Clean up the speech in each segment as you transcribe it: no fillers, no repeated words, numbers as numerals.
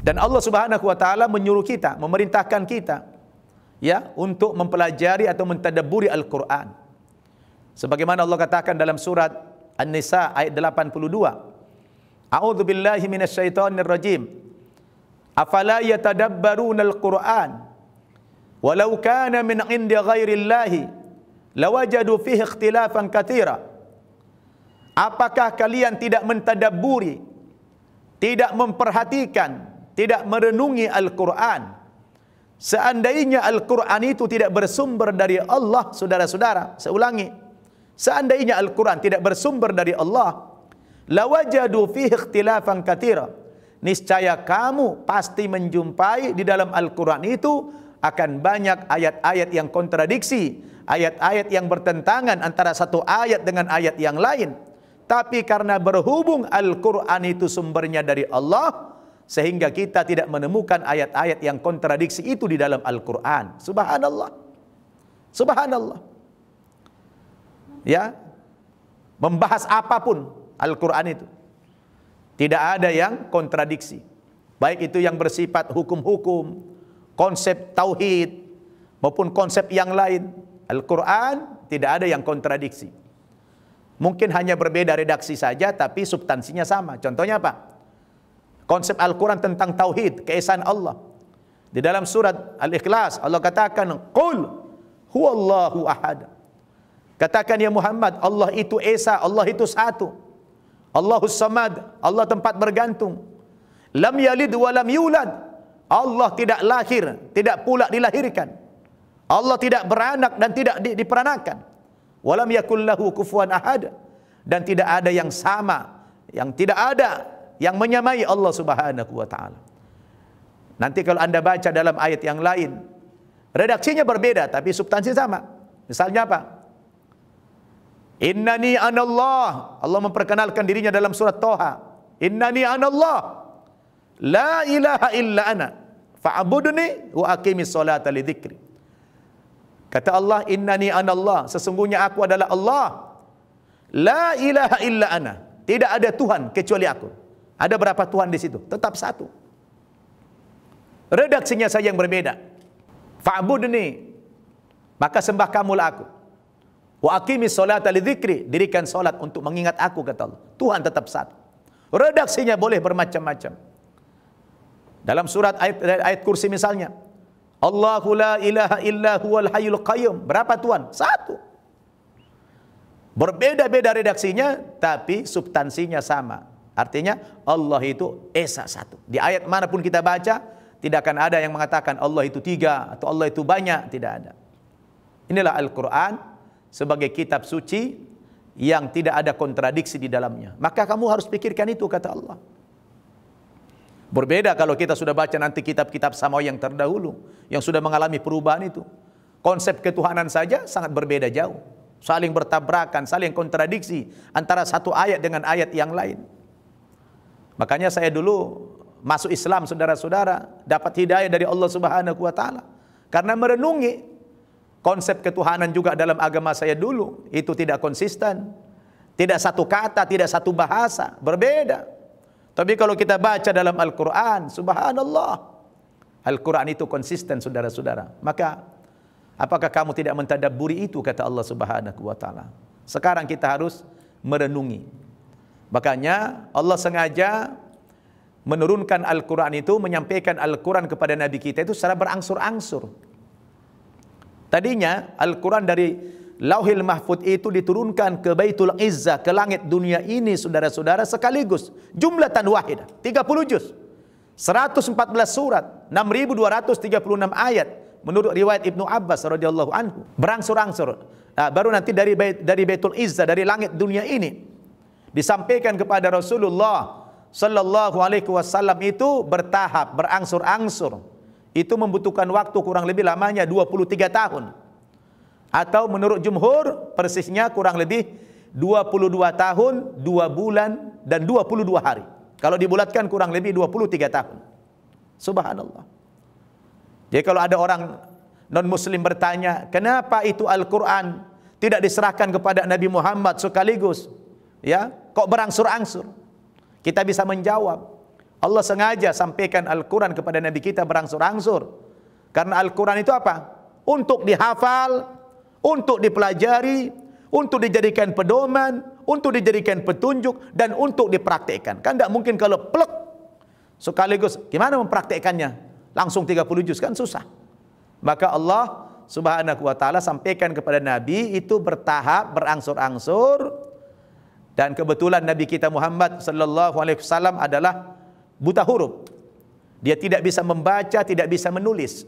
Dan Allah Subhanahu wa taala menyuruh kita, memerintahkan kita ya untuk mempelajari atau mentadabburi Al-Qur'an. Sebagaimana Allah katakan dalam surat An-Nisa ayat 82. A'udzu billahi minasyaitonir rajim. Afala yatadabbaruna al-Qur'an walau kana min 'indi ghairillahi lawajadu fihi ikhtilafan katsira. Apakah kalian tidak mentadabburi, tidak memperhatikan, tidak merenungi Al-Quran? Seandainya Al-Quran itu tidak bersumber dari Allah, saudara-saudara, saya ulangi, seandainya Al-Quran tidak bersumber dari Allah, lawajadu fihi ikhtilafan katsira, niscaya kamu pasti menjumpai di dalam Al-Quran itu akan banyak ayat-ayat yang kontradiksi, ayat-ayat yang bertentangan antara satu ayat dengan ayat yang lain. Tapi karena berhubung Al-Quran itu sumbernya dari Allah, sehingga kita tidak menemukan ayat-ayat yang kontradiksi itu di dalam Al-Quran. Subhanallah. Subhanallah. Ya, membahas apapun Al-Quran itu, tidak ada yang kontradiksi. Baik itu yang bersifat hukum-hukum, konsep tauhid, maupun konsep yang lain. Al-Quran tidak ada yang kontradiksi. Mungkin hanya berbeda redaksi saja, tapi substansinya sama. Contohnya apa? Konsep Al-Quran tentang tauhid, keesaan Allah. Di dalam surat Al-Ikhlas, Allah katakan, Qul huwallahu ahad. Katakan ya Muhammad, Allah itu esa, Allah itu satu. Allahus samad, Allah tempat bergantung. Lam yalid wa lam yulad. Allah tidak lahir, tidak pula dilahirkan. Allah tidak beranak dan tidak diperanakan. Walam yakul lahu kufuwan ahad. Dan tidak ada yang sama, yang tidak ada yang menyamai Allah Subhanahu wa taala. Nanti kalau Anda baca dalam ayat yang lain, redaksinya berbeda tapi substansi sama. Misalnya apa? Innani anallah. Allah memperkenalkan dirinya dalam surat Toha. Innani anallah. La ilaha illa ana. Fa'budni wa aqimis salata li dzikri. Kata Allah, innani anallah. Sesungguhnya aku adalah Allah. La ilaha illa ana. Tidak ada Tuhan kecuali aku. Ada berapa Tuhan di situ? Tetap satu. Redaksinya saja yang berbeda. Fa'budni, maka sembah kamulah aku. Wa aqimis sholata lidzikri, dirikan solat untuk mengingat aku, kata Allah. Tuhan tetap satu. Redaksinya boleh bermacam-macam. Dalam surat ayat kursi misalnya, Allahu la ilaha illa huwal hayyul qayyum. Berapa Tuhan? Satu. Berbeda-beda redaksinya, tapi substansinya sama. Artinya Allah itu esa satu. Di ayat manapun kita baca, tidak akan ada yang mengatakan Allah itu tiga atau Allah itu banyak. Tidak ada. Inilah Al-Quran sebagai kitab suci yang tidak ada kontradiksi di dalamnya. Maka kamu harus pikirkan itu, kata Allah. Berbeda kalau kita sudah baca nanti kitab-kitab samawi yang terdahulu, yang sudah mengalami perubahan itu. Konsep ketuhanan saja sangat berbeda jauh. Saling bertabrakan, saling kontradiksi antara satu ayat dengan ayat yang lain. Makanya saya dulu masuk Islam, saudara-saudara, dapat hidayah dari Allah Subhanahu wa taala karena merenungi konsep ketuhanan juga dalam agama saya dulu itu tidak konsisten, tidak satu kata, tidak satu bahasa, berbeda. Tapi kalau kita baca dalam Al-Quran, subhanallah, Al-Quran itu konsisten, saudara-saudara. Maka apakah kamu tidak mentadabburi itu, kata Allah Subhanahu wa taala. Sekarang kita harus merenungi. Makanya Allah sengaja menurunkan Al-Quran itu, menyampaikan Al-Quran kepada Nabi kita itu secara berangsur-angsur. Tadinya Al-Quran dari Lauhil Mahfud itu diturunkan ke Baitul Izzah, ke langit dunia ini, saudara-saudara, sekaligus. Jumlatan wahidah, 30 juz, 114 surat, 6.236 ayat. Menurut riwayat Ibnu Abbas radhiyallahu anhu, berangsur-angsur. Nah, baru nanti dari Baitul Izzah, dari langit dunia ini, disampaikan kepada Rasulullah sallallahu alaihi wasallam itu bertahap, berangsur-angsur. Itu membutuhkan waktu kurang lebih lamanya 23 tahun. Atau menurut jumhur persisnya kurang lebih 22 tahun, 2 bulan dan 22 hari. Kalau dibulatkan kurang lebih 23 tahun. Subhanallah. Jadi kalau ada orang non-muslim bertanya, kenapa itu Al-Quran tidak diserahkan kepada Nabi Muhammad sekaligus? Ya, kok berangsur-angsur? Kita bisa menjawab, Allah sengaja sampaikan Al-Quran kepada Nabi kita berangsur-angsur. Karena Al-Quran itu apa? Untuk dihafal, untuk dipelajari, untuk dijadikan pedoman, untuk dijadikan petunjuk, dan untuk dipraktekkan. Kan tidak mungkin kalau plek sekaligus, gimana mempraktekkannya? Langsung 30 juz, kan susah. Maka Allah Subhanahu wa ta'ala sampaikan kepada Nabi itu bertahap, berangsur-angsur. Dan kebetulan Nabi kita Muhammad sallallahu alaihi wasallam adalah buta huruf. Dia tidak bisa membaca, tidak bisa menulis.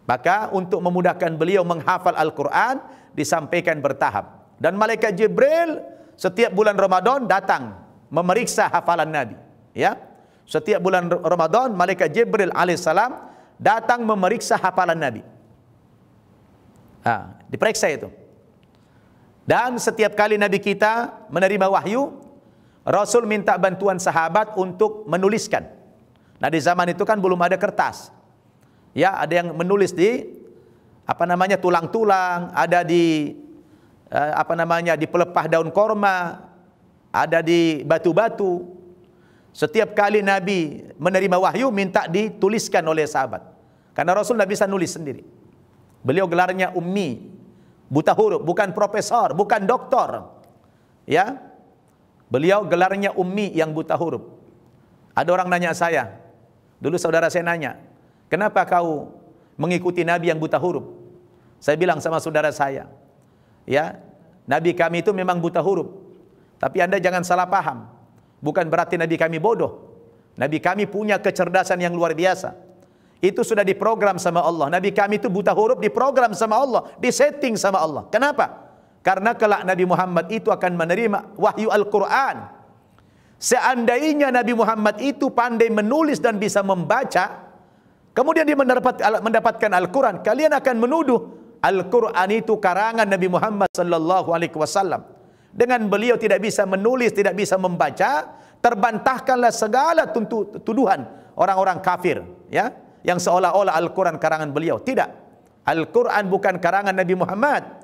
Maka untuk memudahkan beliau menghafal Al-Quran disampaikan bertahap. Dan malaikat Jibril setiap bulan Ramadan datang memeriksa hafalan Nabi. Ya, setiap bulan Ramadan malaikat Jibril alaihissalam datang memeriksa hafalan Nabi. Diperiksa itu. Dan setiap kali Nabi kita menerima wahyu, Rasul minta bantuan sahabat untuk menuliskan. Nah, di zaman itu kan belum ada kertas. Ya, ada yang menulis di tulang-tulang, ada di di pelepah daun korma, ada di batu-batu. Setiap kali Nabi menerima wahyu minta dituliskan oleh sahabat. Karena Rasul tidak bisa nulis sendiri. Beliau gelarnya ummi, buta huruf, bukan profesor, bukan doktor. Ya. Beliau gelarnya ummi yang buta huruf. Ada orang nanya saya, dulu saudara saya nanya, kenapa kau mengikuti Nabi yang buta huruf? Saya bilang sama saudara saya, ya, Nabi kami itu memang buta huruf. Tapi Anda jangan salah paham. Bukan berarti Nabi kami bodoh. Nabi kami punya kecerdasan yang luar biasa. Itu sudah diprogram sama Allah. Nabi kami itu buta huruf diprogram sama Allah, disetting sama Allah. Kenapa? Karena kelak Nabi Muhammad itu akan menerima wahyu Al-Quran. Seandainya Nabi Muhammad itu pandai menulis dan bisa membaca, kemudian dia mendapatkan Al-Quran, kalian akan menuduh Al-Quran itu karangan Nabi Muhammad sallallahu alaihi wasallam. Dengan beliau tidak bisa menulis, tidak bisa membaca, terbantahkanlah segala tuduhan orang-orang kafir, ya, yang seolah-olah Al-Quran karangan beliau. Tidak. Al-Quran bukan karangan Nabi Muhammad.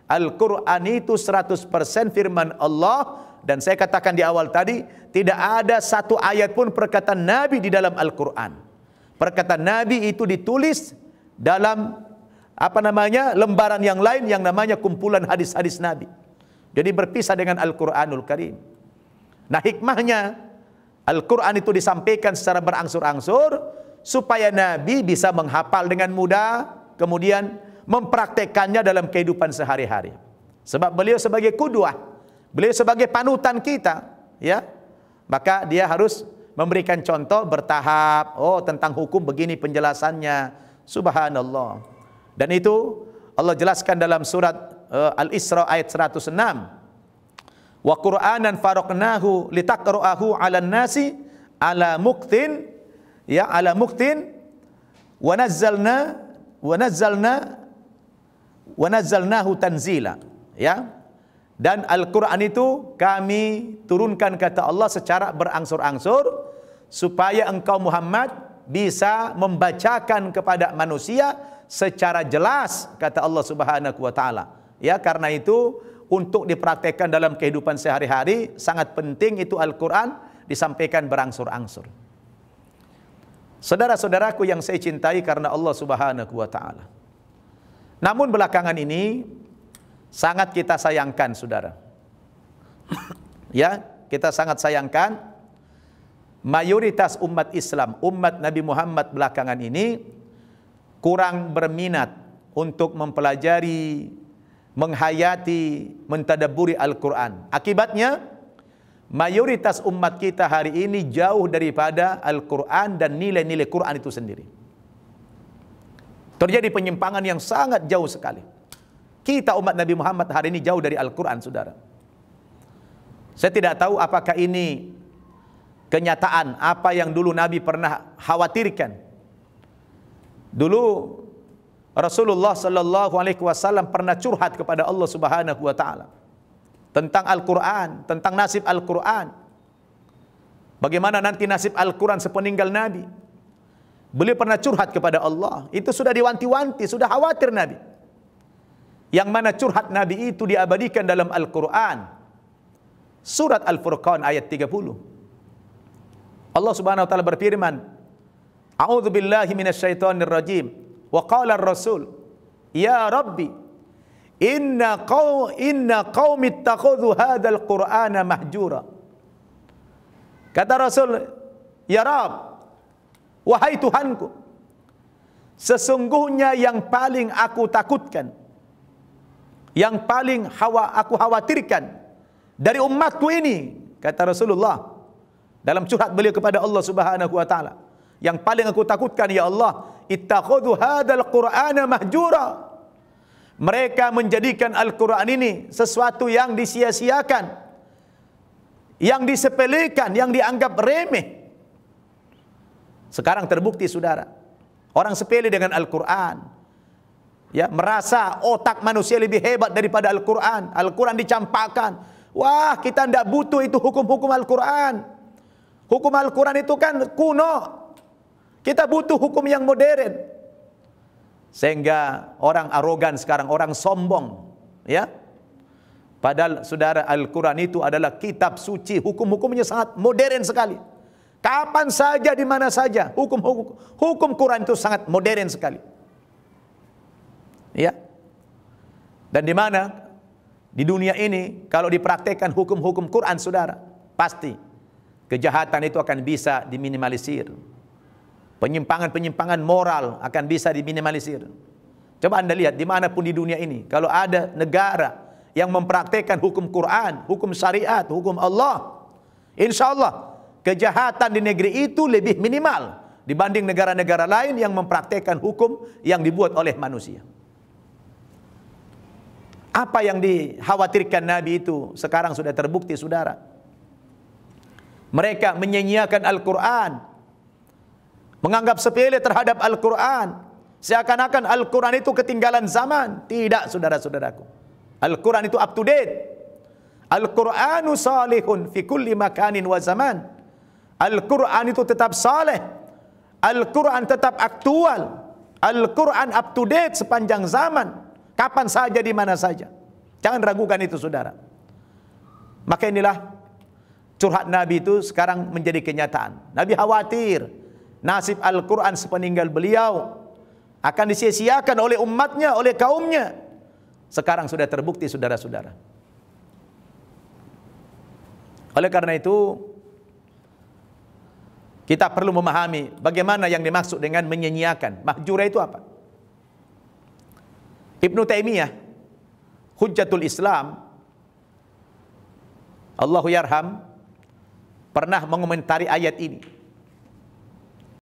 Al-Quran itu 100% firman Allah. Dan saya katakan di awal tadi, tidak ada satu ayat pun perkataan Nabi di dalam Al-Quran. Perkataan Nabi itu ditulis dalam lembaran yang lain yang namanya kumpulan hadis-hadis Nabi. Jadi berpisah dengan Al-Quranul Karim. Nah, hikmahnya Al-Quran itu disampaikan secara berangsur-angsur supaya Nabi bisa menghafal dengan mudah, kemudian mempraktekannya dalam kehidupan sehari-hari. Sebab beliau sebagai qudwah, beliau sebagai panutan kita, ya. Maka dia harus memberikan contoh bertahap. Oh, tentang hukum begini penjelasannya. Subhanallah. Dan itu Allah jelaskan dalam surat Al-Isra ayat 106. Wa Qur'anan faraqnahu litaqra'ahu 'alan nasi 'ala muktin, ya, 'ala muktin wa nazzalnahu tanzila, ya. Dan Al-Quran itu kami turunkan, kata Allah, secara berangsur-angsur supaya engkau Muhammad bisa membacakan kepada manusia secara jelas, kata Allah Subhanahu wa taala. Ya, karena itu untuk dipraktekkan dalam kehidupan sehari-hari sangat penting itu Al-Quran disampaikan berangsur-angsur. Saudara-saudaraku yang saya cintai karena Allah Subhanahu wa taala. Namun belakangan ini sangat kita sayangkan, saudara. Ya, kita sangat sayangkan mayoritas umat Islam, umat Nabi Muhammad belakangan ini kurang berminat untuk mempelajari, menghayati, mentadabburi Al-Quran. Akibatnya mayoritas umat kita hari ini jauh daripada Al-Quran dan nilai-nilai Quran itu sendiri. Terjadi penyimpangan yang sangat jauh sekali. Kita umat Nabi Muhammad hari ini jauh dari Al-Quran, saudara. Saya tidak tahu apakah ini kenyataan apa yang dulu Nabi pernah khawatirkan. Dulu Rasulullah sallallahu alaihi wasallam pernah curhat kepada Allah Subhanahu wa taala tentang Al-Quran, tentang nasib Al-Quran. Bagaimana nanti nasib Al-Quran sepeninggal Nabi. Beliau pernah curhat kepada Allah. Itu sudah diwanti-wanti, sudah khawatir Nabi. Yang mana curhat Nabi itu diabadikan dalam Al-Quran. Surat Al-Furqan ayat 30. Allah Subhanahu wa taala berfirman, A'udzu billahi minasyaitonir rajim. Wa qala ar-rasul, ya Rabbi, inna qaumi ittakhadhu hadzal qur'ana mahjura. Kata Rasul, ya Rabb, wahai Tuhanku, sesungguhnya yang paling aku takutkan, yang paling aku khawatirkan dari umatku ini, kata Rasulullah dalam curhat beliau kepada Allah Subhanahu wa taala, yang paling aku takutkan ya Allah, ittakhadhu hadzal qur'ana mahjura. Mereka menjadikan Al-Qur'an ini sesuatu yang disia-siakan, yang disepelekan, yang dianggap remeh. Sekarang terbukti saudara, orang sepele dengan Al-Quran, ya, merasa otak manusia lebih hebat daripada Al-Quran. Al-Quran dicampakkan, wah kita tidak butuh itu hukum-hukum Al-Quran. Hukum Al-Quran itu kan kuno, kita butuh hukum yang modern. Sehingga orang arogan sekarang, orang sombong, ya. Padahal saudara, Al-Quran itu adalah kitab suci, hukum-hukumnya sangat modern sekali. Kapan saja, di mana saja, hukum Quran itu sangat modern sekali. Ya. Dan di mana? Di dunia ini, kalau dipraktekkan hukum-hukum Quran, saudara, pasti kejahatan itu akan bisa diminimalisir. Penyimpangan-penyimpangan moral akan bisa diminimalisir. Coba Anda lihat, dimanapun di dunia ini, kalau ada negara yang mempraktekkan hukum Quran, hukum syariat, hukum Allah, insya Allah kejahatan di negeri itu lebih minimal dibanding negara-negara lain yang mempraktekkan hukum yang dibuat oleh manusia. Apa yang dikhawatirkan Nabi itu sekarang sudah terbukti saudara. Mereka menyanyiakan Al-Quran, menganggap sepele terhadap Al-Quran, seakan-akan Al-Quran itu ketinggalan zaman. Tidak saudara-saudaraku, Al-Quran itu up to date. Al-Quranu salihun fi kulli makanin wa zaman. Al-Quran itu tetap saleh, Al-Quran tetap aktual, Al-Quran up to date sepanjang zaman, kapan saja, di mana saja. Jangan ragukan itu saudara. Maka inilah curhat Nabi itu sekarang menjadi kenyataan. Nabi khawatir nasib Al-Quran sepeninggal beliau akan disia-siakan oleh umatnya, oleh kaumnya. Sekarang sudah terbukti saudara-saudara. Oleh karena itu, kita perlu memahami bagaimana yang dimaksud dengan menyanyiakan. Mahjura itu apa? Ibnu Taimiyah, Hujjatul Islam, Allahu yarham, pernah mengomentari ayat ini.